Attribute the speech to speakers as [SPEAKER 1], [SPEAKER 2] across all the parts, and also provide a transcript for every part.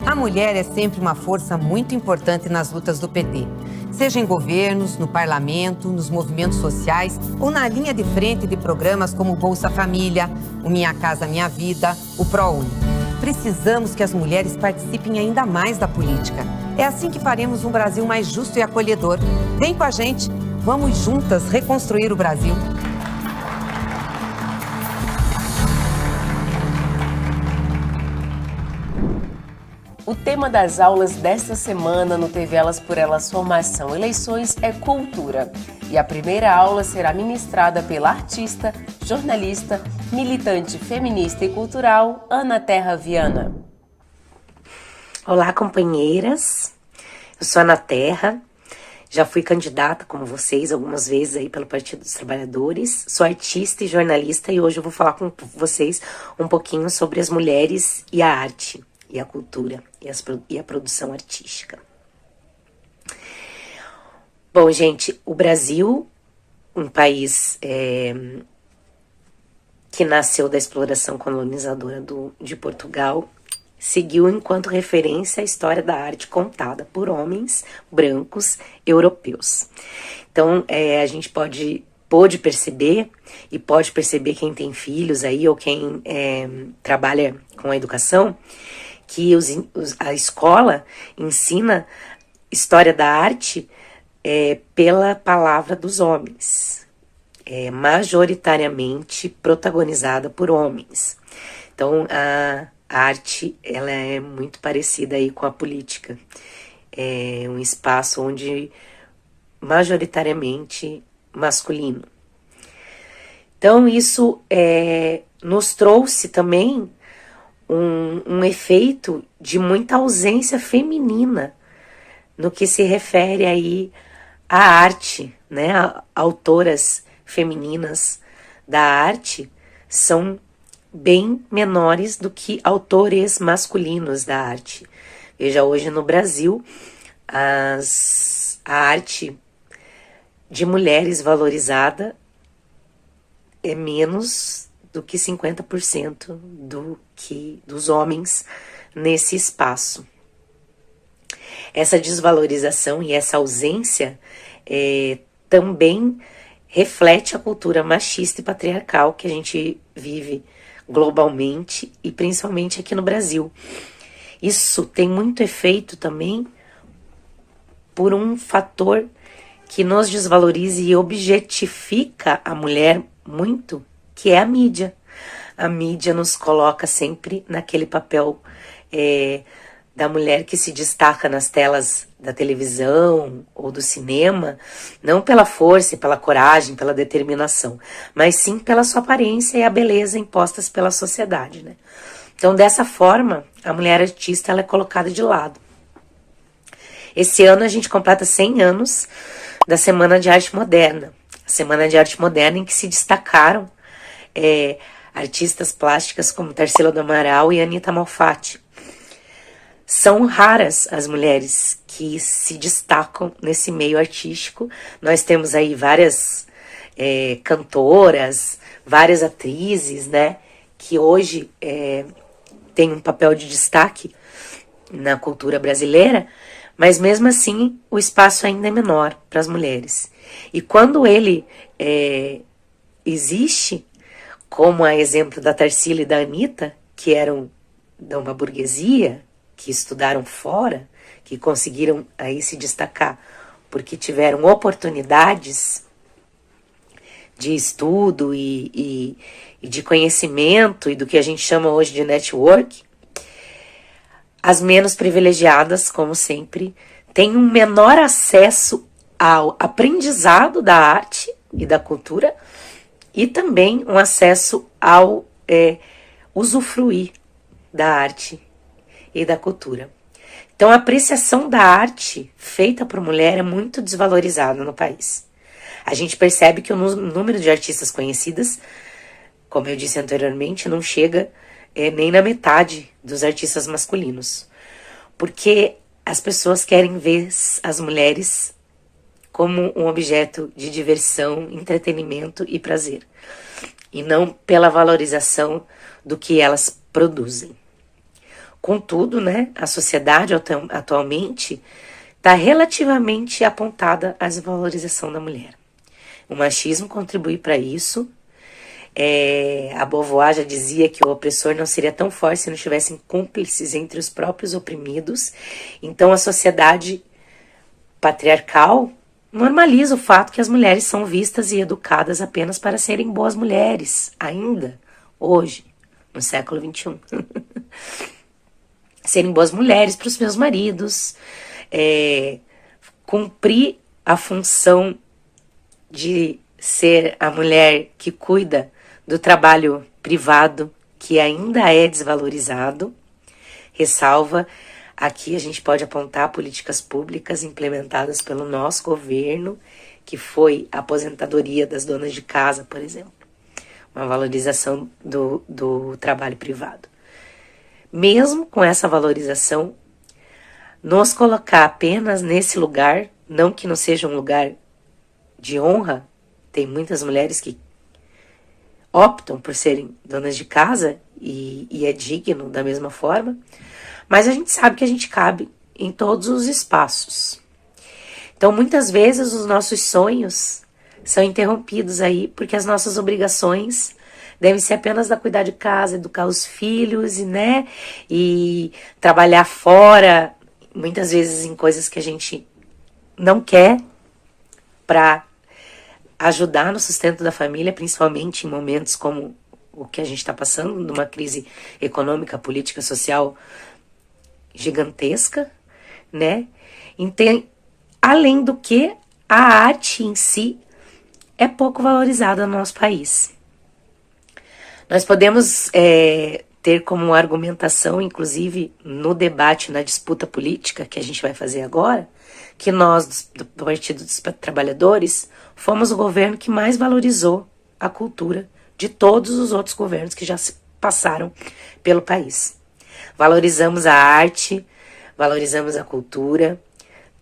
[SPEAKER 1] A mulher é sempre uma força muito importante nas lutas do PT. Seja em governos, no parlamento, nos movimentos sociais ou na linha de frente de programas como o Bolsa Família, o Minha Casa Minha Vida, o ProUni. Precisamos que as mulheres participem ainda mais da política. É assim que faremos um Brasil mais justo e acolhedor. Vem com a gente, vamos juntas reconstruir o Brasil.
[SPEAKER 2] O tema das aulas desta semana no TV Elas por Elas Formação Eleições é cultura. E a primeira aula será ministrada pela artista, jornalista, militante feminista e cultural, Ana Terra Viana.
[SPEAKER 3] Olá, companheiras. Eu sou Ana Terra. Já fui candidata, como vocês, algumas vezes aí pelo Partido dos Trabalhadores. Sou artista e jornalista e hoje eu vou falar com vocês um pouquinho sobre as mulheres e a arte. E a cultura e a produção artística. Bom, gente, o Brasil, um país que nasceu da exploração colonizadora de Portugal, seguiu enquanto referência a história da arte contada por homens brancos europeus. Então, a gente pôde perceber, e pode perceber quem tem filhos aí, ou quem trabalha com a educação, que a escola ensina história da arte pela palavra dos homens, majoritariamente protagonizada por homens. Então, a arte ela é muito parecida aí com a política. É um espaço onde majoritariamente masculino. Então, isso nos trouxe também um efeito de muita ausência feminina no que se refere aí à arte, né? Autoras femininas da arte são bem menores do que autores masculinos da arte. Veja, hoje no Brasil, a arte de mulheres valorizada é menos do que 50% dos homens nesse espaço. Essa desvalorização e essa ausência também reflete a cultura machista e patriarcal que a gente vive globalmente e principalmente aqui no Brasil. Isso tem muito efeito também por um fator que nos desvaloriza e objetifica a mulher muito, que é a mídia. A mídia nos coloca sempre naquele papel da mulher que se destaca nas telas da televisão ou do cinema, não pela força, pela coragem, pela determinação, mas sim pela sua aparência e a beleza impostas pela sociedade, né? Então, dessa forma, a mulher artista ela é colocada de lado. Esse ano a gente completa 100 anos da Semana de Arte Moderna. A Semana de Arte Moderna em que se destacaram artistas plásticas como Tarsila do Amaral e Anita Malfatti. São raras as mulheres que se destacam nesse meio artístico. Nós temos aí várias cantoras, várias atrizes, né, que hoje têm um papel de destaque na cultura brasileira, mas mesmo assim o espaço ainda é menor para as mulheres. E quando ele existe, como a exemplo da Tarsila e da Anita, que eram de uma burguesia, que estudaram fora, que conseguiram aí se destacar porque tiveram oportunidades de estudo e de conhecimento e do que a gente chama hoje de network, as menos privilegiadas, como sempre, têm um menor acesso ao aprendizado da arte e da cultura e também um acesso ao usufruir da arte e da cultura. Então, a apreciação da arte feita por mulher é muito desvalorizada no país. A gente percebe que o número de artistas conhecidas, como eu disse anteriormente, não chega nem na metade dos artistas masculinos. Porque as pessoas querem ver as mulheres como um objeto de diversão, entretenimento e prazer, e não pela valorização do que elas produzem. Contudo, né, a sociedade atualmente está relativamente apontada à desvalorização da mulher. O machismo contribui para isso. A Beauvoir já dizia que o opressor não seria tão forte se não tivessem cúmplices entre os próprios oprimidos. Então a sociedade patriarcal normaliza o fato que as mulheres são vistas e educadas apenas para serem boas mulheres, ainda hoje, no século XXI. Serem boas mulheres para os meus maridos, cumprir a função de ser a mulher que cuida do trabalho privado, que ainda é desvalorizado. Ressalva, aqui a gente pode apontar políticas públicas implementadas pelo nosso governo, que foi a aposentadoria das donas de casa, por exemplo. Uma valorização do trabalho privado. Mesmo com essa valorização, nos colocar apenas nesse lugar, não que não seja um lugar de honra, tem muitas mulheres que optam por serem donas de casa e é digno da mesma forma, mas a gente sabe que a gente cabe em todos os espaços. Então, muitas vezes, os nossos sonhos são interrompidos aí, porque as nossas obrigações devem ser apenas da cuidar de casa, educar os filhos, e trabalhar fora, muitas vezes em coisas que a gente não quer, para ajudar no sustento da família, principalmente em momentos como o que a gente está passando, numa crise econômica, política, social gigantesca, né? Então, além do que, a arte em si é pouco valorizada no nosso país. Nós podemos ter como argumentação, inclusive no debate, na disputa política que a gente vai fazer agora, que nós, do Partido dos Trabalhadores, fomos o governo que mais valorizou a cultura de todos os outros governos que já se passaram pelo país. Valorizamos a arte, valorizamos a cultura,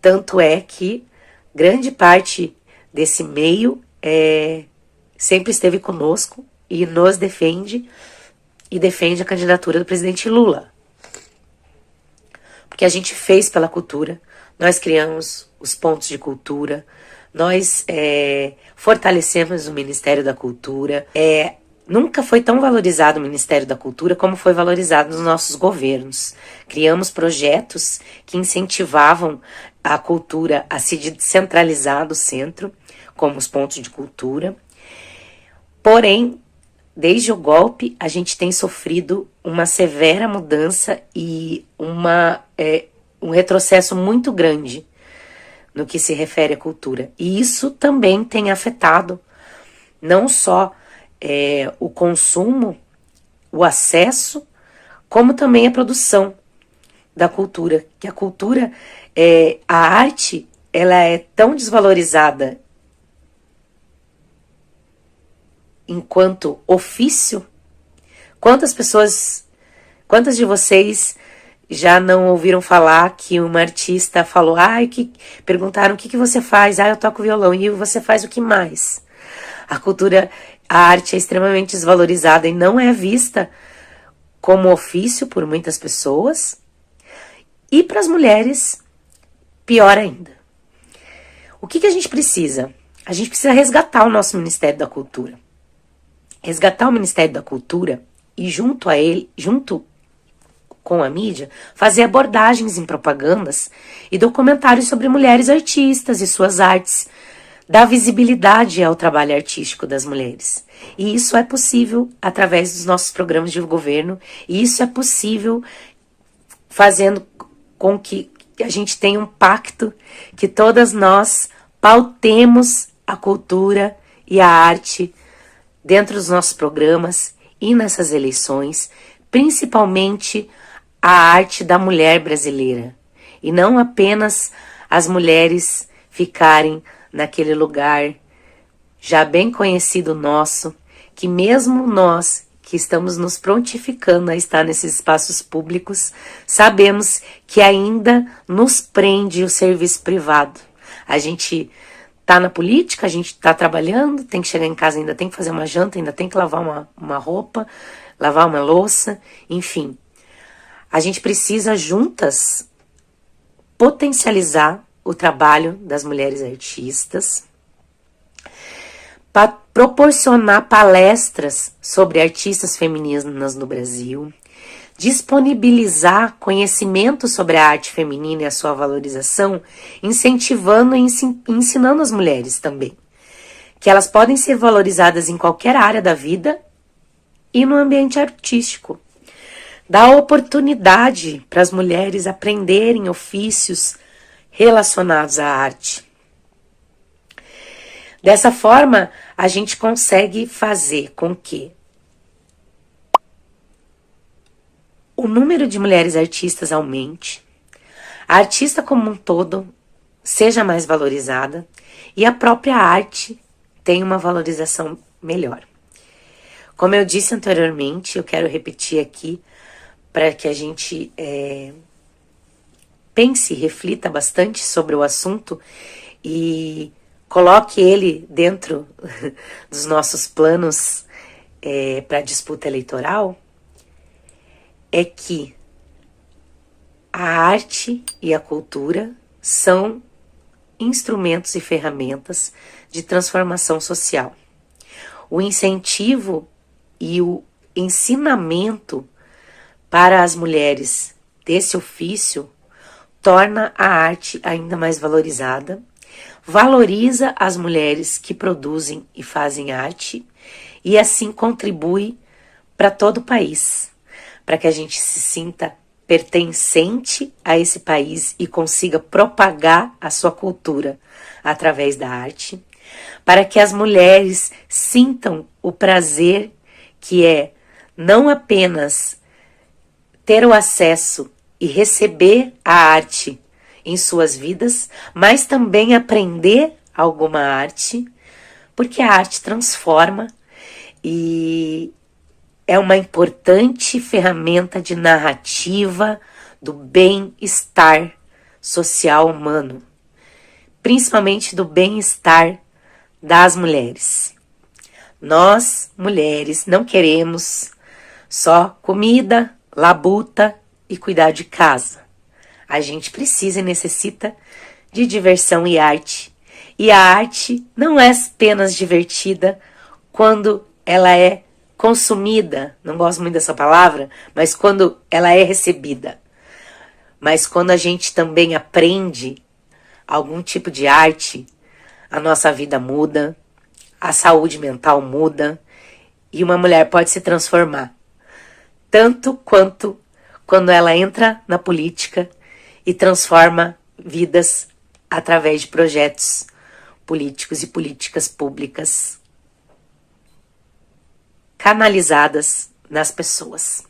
[SPEAKER 3] tanto é que grande parte desse meio sempre esteve conosco e nos defende, e defende a candidatura do presidente Lula. Porque a gente fez pela cultura, nós criamos os pontos de cultura, nós fortalecemos o Ministério da Cultura. Nunca foi tão valorizado o Ministério da Cultura como foi valorizado nos nossos governos. Criamos projetos que incentivavam a cultura a se descentralizar do centro, como os pontos de cultura. Porém, desde o golpe, a gente tem sofrido uma severa mudança e um retrocesso muito grande no que se refere à cultura. E isso também tem afetado não só o consumo, o acesso, como também a produção da cultura. Que a cultura, a arte, ela é tão desvalorizada enquanto ofício. Quantas de vocês já não ouviram falar que uma artista falou, perguntaram o que você faz? Eu toco violão. E você faz o que mais? A cultura, a arte é extremamente desvalorizada e não é vista como ofício por muitas pessoas. E para as mulheres, pior ainda. O que a gente precisa? A gente precisa resgatar o nosso Ministério da Cultura. Resgatar o Ministério da Cultura e junto a ele, junto com a mídia, fazer abordagens em propagandas e documentários sobre mulheres artistas e suas artes, dar visibilidade ao trabalho artístico das mulheres. E isso é possível através dos nossos programas de governo, e isso é possível fazendo com que a gente tenha um pacto, que todas nós pautemos a cultura e a arte dentro dos nossos programas e nessas eleições, principalmente a arte da mulher brasileira. E não apenas as mulheres ficarem naquele lugar já bem conhecido nosso, que mesmo nós que estamos nos prontificando a estar nesses espaços públicos, sabemos que ainda nos prende o serviço privado. A gente tá na política, a gente tá trabalhando, tem que chegar em casa, ainda tem que fazer uma janta, ainda tem que lavar uma roupa, lavar uma louça, enfim. a gente precisa juntas potencializar o trabalho das mulheres artistas, para proporcionar palestras sobre artistas femininas no Brasil, disponibilizar conhecimento sobre a arte feminina e a sua valorização, incentivando e ensinando as mulheres também, que elas podem ser valorizadas em qualquer área da vida e no ambiente artístico. Dá oportunidade para as mulheres aprenderem ofícios relacionados à arte. Dessa forma, a gente consegue fazer com que o número de mulheres artistas aumente, a artista como um todo seja mais valorizada e a própria arte tenha uma valorização melhor. Como eu disse anteriormente, eu quero repetir aqui para que a gente pense e reflita bastante sobre o assunto e coloque ele dentro dos nossos planos para a disputa eleitoral, é que a arte e a cultura são instrumentos e ferramentas de transformação social. O incentivo e o ensinamento para as mulheres desse ofício torna a arte ainda mais valorizada, valoriza as mulheres que produzem e fazem arte e assim contribui para todo o país, para que a gente se sinta pertencente a esse país e consiga propagar a sua cultura através da arte, para que as mulheres sintam o prazer que é não apenas ter o acesso e receber a arte em suas vidas, mas também aprender alguma arte, porque a arte transforma e é uma importante ferramenta de narrativa do bem-estar social humano, principalmente do bem-estar das mulheres. Nós, mulheres, não queremos só comida, labuta e cuidar de casa. A gente precisa e necessita de diversão e arte. E a arte não é apenas divertida quando ela é consumida, não gosto muito dessa palavra, mas quando ela é recebida. Mas quando a gente também aprende algum tipo de arte, a nossa vida muda, a saúde mental muda e uma mulher pode se transformar. Tanto quanto quando ela entra na política e transforma vidas através de projetos políticos e políticas públicas canalizadas nas pessoas.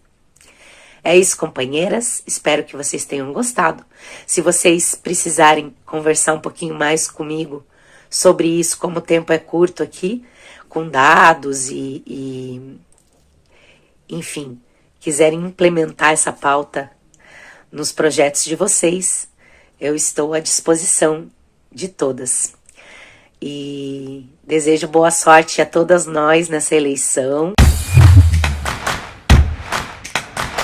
[SPEAKER 3] É isso, companheiras. Espero que vocês tenham gostado. Se vocês precisarem conversar um pouquinho mais comigo sobre isso, como o tempo é curto aqui, com dados enfim, quiserem implementar essa pauta nos projetos de vocês, eu estou à disposição de todas. E desejo boa sorte a todas nós nessa eleição.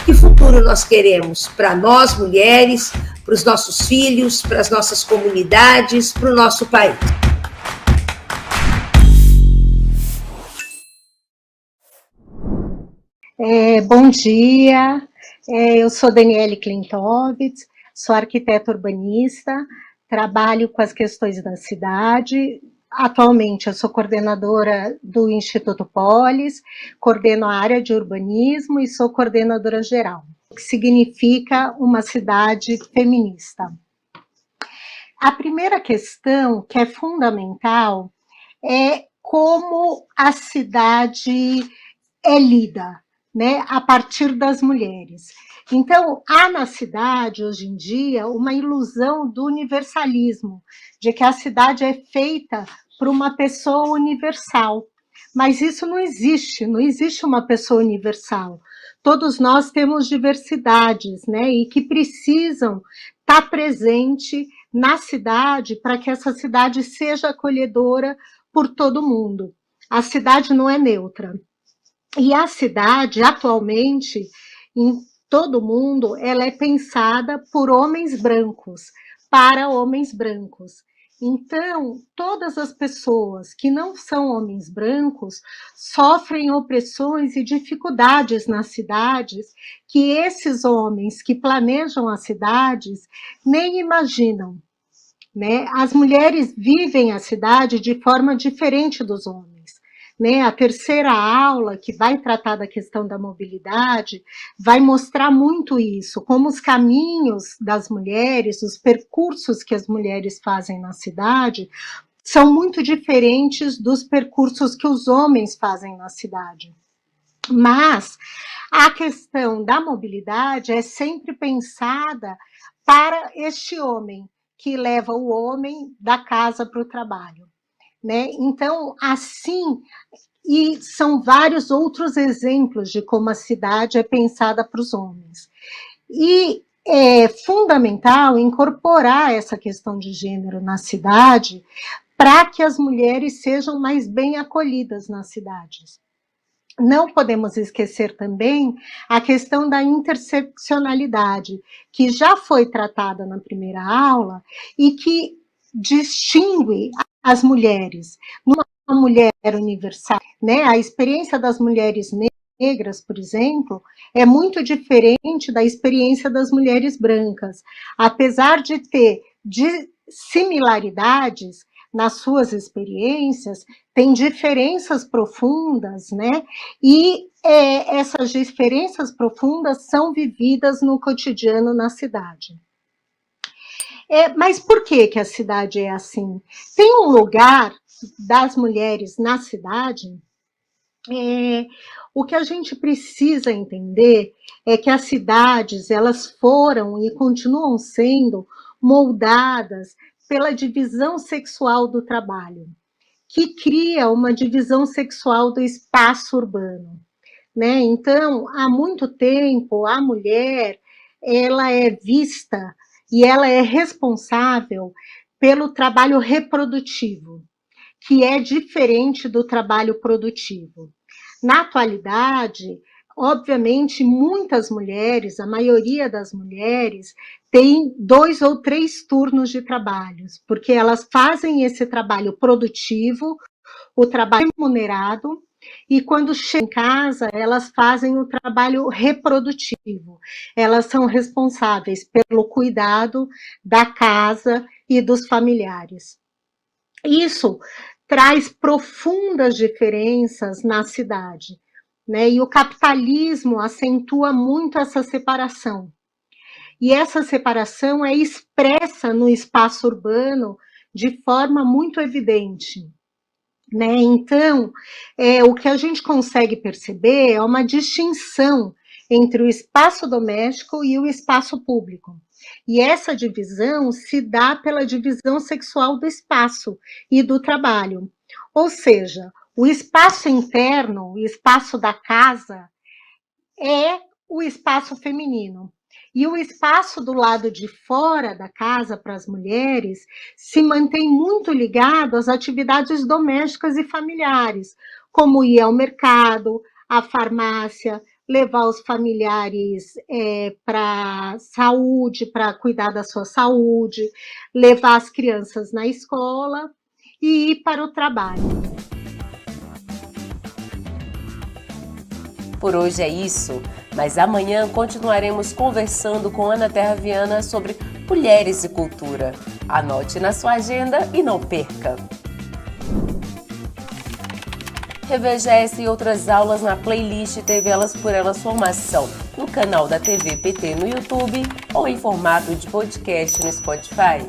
[SPEAKER 4] Que futuro nós queremos para nós, mulheres, para os nossos filhos, para as nossas comunidades, para o nosso país?
[SPEAKER 5] Bom dia, eu sou Daniele Klintovitz, sou arquiteta urbanista, trabalho com as questões da cidade. Atualmente eu sou coordenadora do Instituto Polis, coordeno a área de urbanismo e sou coordenadora geral, o que significa uma cidade feminista. A primeira questão, que é fundamental, é como a cidade é lida, né, a partir das mulheres. Então, há na cidade, hoje em dia, uma ilusão do universalismo, de que a cidade é feita por uma pessoa universal. Mas isso não existe uma pessoa universal. Todos nós temos diversidades, né, e que precisam estar presente na cidade para que essa cidade seja acolhedora por todo mundo. A cidade não é neutra. E a cidade, atualmente, em todo mundo, ela é pensada por homens brancos, para homens brancos. Então, todas as pessoas que não são homens brancos sofrem opressões e dificuldades nas cidades que esses homens que planejam as cidades nem imaginam, né? As mulheres vivem a cidade de forma diferente dos homens. Né? A terceira aula, que vai tratar da questão da mobilidade, vai mostrar muito isso, como os caminhos das mulheres, os percursos que as mulheres fazem na cidade, são muito diferentes dos percursos que os homens fazem na cidade. Mas a questão da mobilidade é sempre pensada para este homem, que leva o homem da casa para o trabalho. Né? Então, assim, e são vários outros exemplos de como a cidade é pensada para os homens. E é fundamental incorporar essa questão de gênero na cidade para que as mulheres sejam mais bem acolhidas nas cidades. Não podemos esquecer também a questão da interseccionalidade, que já foi tratada na primeira aula e que distingue as mulheres numa mulher universal, né? A experiência das mulheres negras, por exemplo, é muito diferente da experiência das mulheres brancas, apesar de ter similaridades nas suas experiências, tem diferenças profundas, né? E essas diferenças profundas são vividas no cotidiano na cidade. Mas por que a cidade é assim? Tem um lugar das mulheres na cidade, o que a gente precisa entender é que as cidades, elas foram e continuam sendo moldadas pela divisão sexual do trabalho, que cria uma divisão sexual do espaço urbano. Né? Então, há muito tempo, a mulher, ela é vista e ela é responsável pelo trabalho reprodutivo, que é diferente do trabalho produtivo. Na atualidade, obviamente, muitas mulheres, a maioria das mulheres, tem 2 ou 3 turnos de trabalhos, porque elas fazem esse trabalho produtivo, o trabalho remunerado, e quando chegam em casa, elas fazem o trabalho reprodutivo. Elas são responsáveis pelo cuidado da casa e dos familiares. Isso traz profundas diferenças na cidade, né? E o capitalismo acentua muito essa separação. E essa separação é expressa no espaço urbano de forma muito evidente. Né? Então, o que a gente consegue perceber é uma distinção entre o espaço doméstico e o espaço público. E essa divisão se dá pela divisão sexual do espaço e do trabalho. Ou seja, o espaço interno, o espaço da casa, é o espaço feminino. E o espaço do lado de fora da casa para as mulheres se mantém muito ligado às atividades domésticas e familiares, como ir ao mercado, à farmácia, levar os familiares para saúde, para cuidar da sua saúde, levar as crianças na escola e ir para o trabalho.
[SPEAKER 2] Por hoje é isso, mas amanhã continuaremos conversando com Ana Terra Viana sobre mulheres e cultura. Anote na sua agenda e não perca! Reveja essa e outras aulas na playlist TV Elas por Elas Formação, no canal da TV PT no YouTube ou em formato de podcast no Spotify.